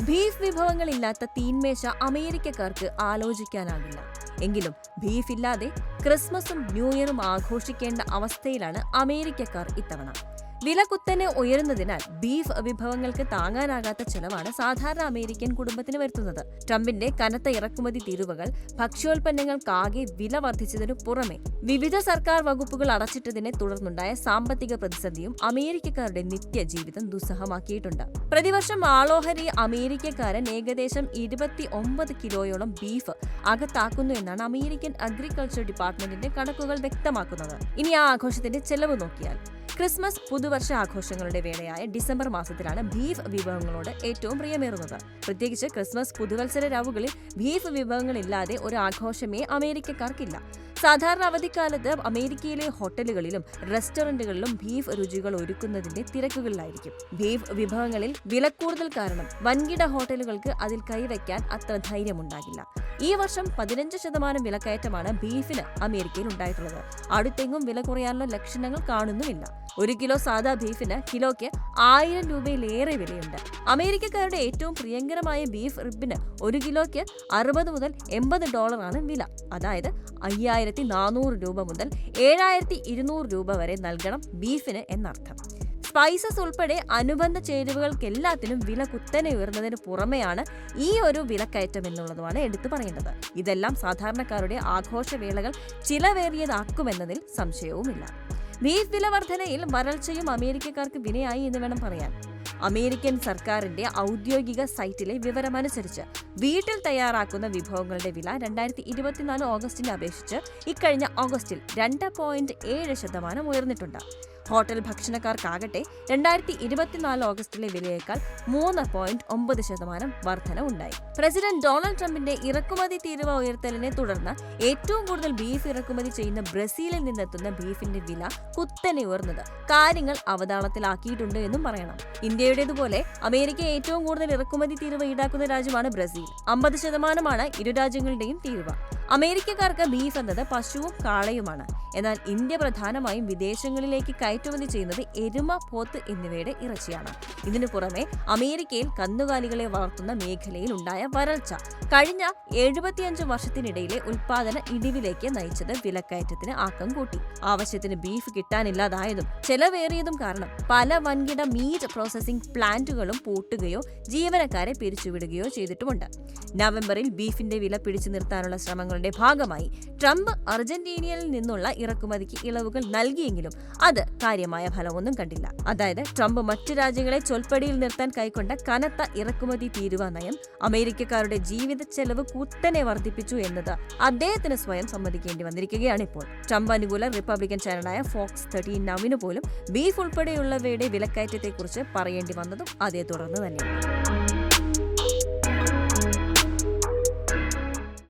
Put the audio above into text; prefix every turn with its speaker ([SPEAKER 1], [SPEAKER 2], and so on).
[SPEAKER 1] Beef വിഭവങ്ങളില്ലാത്ത തീന്മേശ അമേരിക്കക്കാർക്ക് ആലോചിക്കാനാകില്ല. എങ്കിലും beef ഇല്ലാതെ ക്രിസ്മസും ന്യൂ ഇയറും ആഘോഷിക്കേണ്ട അവസ്ഥയിലാണ് അമേരിക്കക്കാർ ഇത്തവണ. വില കുത്തനെ ഉയരുന്നതിനാൽ ബീഫ് വിഭവങ്ങൾക്ക് താങ്ങാനാകാത്ത ചെലവാണ് സാധാരണ അമേരിക്കൻ കുടുംബത്തിന് വരുത്തുന്നത്. ട്രംപിന്റെ കനത്ത ഇറക്കുമതി തീരുവകൾ ഭക്ഷ്യോൽപ്പന്നങ്ങൾക്കാകെ വില വർദ്ധിച്ചതിനു പുറമെ വിവിധ സർക്കാർ വകുപ്പുകൾ അടച്ചിട്ടതിനെ തുടർന്നുണ്ടായ സാമ്പത്തിക പ്രതിസന്ധിയും അമേരിക്കക്കാരുടെ നിത്യജീവിതം ദുസ്സഹമാക്കിയിട്ടുണ്ട്. പ്രതിവർഷം ആളോഹരി അമേരിക്കക്കാരൻ ഏകദേശം 29 കിലോയോളം ബീഫ് അകത്താക്കുന്നു എന്നാണ് അമേരിക്കൻ അഗ്രികൾച്ചർ ഡിപ്പാർട്ട്മെന്റിന്റെ കണക്കുകൾ വ്യക്തമാക്കുന്നത്. ഇനി ആ ആഘോഷത്തിന്റെ ചെലവ് നോക്കിയാൽ ക്രിസ്മസ് പുതുവർഷ ആഘോഷങ്ങളുടെ വേളയായ ഡിസംബർ മാസത്തിലാണ് ബീഫ് വിഭവങ്ങളോട് ഏറ്റവും പ്രിയമേറുന്നത്. പ്രത്യേകിച്ച് ക്രിസ്മസ് പുതുവത്സര രാവുകളിൽ ബീഫ് വിഭവങ്ങളില്ലാതെ ഒരു ആഘോഷമേ അമേരിക്കക്കാർക്കില്ല. സാധാരണ അവധിക്കാലത്ത് അമേരിക്കയിലെ ഹോട്ടലുകളിലും റെസ്റ്റോറന്റുകളിലും ബീഫ് രുചികൾ ഒരുക്കുന്നതിന്റെ തിരക്കുകളിലായിരിക്കും. ബീഫ് വിഭവങ്ങളിൽ വിലക്കൂടുതൽ കാരണം വൻകിട ഹോട്ടലുകൾക്ക് അതിൽ കൈവയ്ക്കാൻ അത്ര ധൈര്യമുണ്ടാകില്ല. ഈ വർഷം 15% വിലക്കയറ്റമാണ് ബീഫിന് അമേരിക്കയിൽ ഉണ്ടായിട്ടുള്ളത്. അടുത്തെങ്ങും വില കുറയാനുള്ള ലക്ഷണങ്ങൾ കാണുന്നുമില്ല. 1 കിലോ സാധാ ബീഫിന് കിലോയ്ക്ക് 1000 രൂപയിലേറെ വിലയുണ്ട്. അമേരിക്കക്കാരുടെ ഏറ്റവും പ്രിയങ്കരമായ ബീഫ് റിബിന് 1 കിലോയ്ക്ക് $60 മുതൽ $80 വില. അതായത് 5400 രൂപ മുതൽ 7200 രൂപ വരെ നൽകണം ബീഫിന് എന്നർത്ഥം. സ്പൈസസ് ഉൾപ്പെടെ അനുബന്ധ ചേരുവകൾക്കെല്ലാത്തിനും വില കുത്തനെ ഉയർന്നതിന് പുറമെയാണ് ഈ ഒരു വിലക്കയറ്റം എന്നുള്ളതുമാണ് എടുത്തു പറയേണ്ടത്. ഇതെല്ലാം സാധാരണക്കാരുടെ ആഘോഷവേളകൾ ചിലവേറിയതാക്കുമെന്നതിൽ സംശയവുമില്ല. ബീഫ് വില വർധനയിൽ വരൾച്ചയും അമേരിക്കക്കാർക്ക് വിനയായി എന്ന് വേണം പറയാൻ. അമേരിക്കൻ സർക്കാരിന്റെ ഔദ്യോഗിക സൈറ്റിലെ വിവരമനുസരിച്ച് വീട്ടിൽ തയ്യാറാക്കുന്ന വിഭവങ്ങളുടെ വില 2024 ഓഗസ്റ്റിനെ അപേക്ഷിച്ച് ഇക്കഴിഞ്ഞ ഓഗസ്റ്റിൽ 2.7% ഉയർന്നിട്ടുണ്ട്. ഹോട്ടൽ ഭക്ഷണക്കാർക്കാകട്ടെ 2024 ഓഗസ്റ്റിലെ വിലയേക്കാൾ 3.9% വർധന ഉണ്ടായി. പ്രസിഡന്റ് ഡൊണാൾഡ് ട്രംപിന്റെ ഇറക്കുമതി തീരുവ ഉയർത്തലിനെ തുടർന്ന് ഏറ്റവും കൂടുതൽ ബീഫ് ഇറക്കുമതി ചെയ്യുന്ന ബ്രസീലിൽ നിന്നെത്തുന്ന ബീഫിന്റെ വില കുത്തനെ ഉയർന്നത് കാര്യങ്ങൾ അവതാളത്തിലാക്കിയിട്ടുണ്ട് എന്നും പറയണം. ഇന്ത്യയുടേതുപോലെ അമേരിക്ക ഏറ്റവും കൂടുതൽ ഇറക്കുമതി തീരുവ ഈടാക്കുന്ന രാജ്യമാണ് ബ്രസീൽ. 50% ഇരു രാജ്യങ്ങളുടെയും തീരുവ. അമേരിക്കക്കാർക്ക് ബീഫ് എന്നത് പശുവും കാളയുമാണ്. എന്നാൽ ഇന്ത്യ പ്രധാനമായും വിദേശങ്ങളിലേക്ക് കയറ്റുമതി ചെയ്യുന്നത് എരുമ, പോത്ത് എന്നിവയുടെ ഇറച്ചിയാണ്. ഇതിനു പുറമെ അമേരിക്കയിൽ കന്നുകാലികളെ വളർത്തുന്ന മേഖലയിൽ ഉണ്ടായ വരൾച്ച കഴിഞ്ഞ 75 വർഷത്തിനിടയിലെ ഉൽപാദന ഇടിവിലേക്ക് നയിച്ചത് വിലക്കയറ്റത്തിന് ആക്കം കൂട്ടി. ആവശ്യത്തിന് ബീഫ് കിട്ടാനില്ലാതായതും ചെലവേറിയതും കാരണം പല വൻകിട മീറ്റ് പ്രോസസിംഗ് പ്ലാന്റുകളും പൂട്ടുകയോ ജീവനക്കാരെ പിരിച്ചുവിടുകയോ ചെയ്തിട്ടുമുണ്ട്. നവംബറിൽ ബീഫിന്റെ വില പിടിച്ചു നിർത്താനുള്ള ശ്രമങ്ങളുടെ ഭാഗമായി ട്രംപ് അർജന്റീനയിൽ നിന്നുള്ള ഇറക്കുമതിക്ക് ഇളവുകൾ നൽകിയെങ്കിലും അത് കാര്യമായ ഫലമൊന്നും കണ്ടില്ല. അതായത് ട്രംപ് മറ്റു രാജ്യങ്ങളെ ചൊൽപ്പടിയിൽ നിർത്താൻ കൈക്കൊണ്ട കനത്ത ഇറക്കുമതി തീരുവ നയം അമേരിക്കക്കാരുടെ ജീവിത ചെലവ് കുത്തനെ വർദ്ധിപ്പിച്ചു എന്നത് അദ്ദേഹത്തിന് സ്വയം സമ്മതിക്കേണ്ടി വന്നിരിക്കുകയാണ് ഇപ്പോൾ. ട്രംപ് അനുകൂല റിപ്പബ്ലിക്കൻ ചാനലായ ഫോക്സ് 13 നൗവിന് പോലും ബീഫ് ഉൾപ്പെടെയുള്ളവയുടെ വിലക്കയറ്റത്തെക്കുറിച്ച് പറയേണ്ടി വന്നതും അതേ തുടർന്ന് തന്നെയാണ്.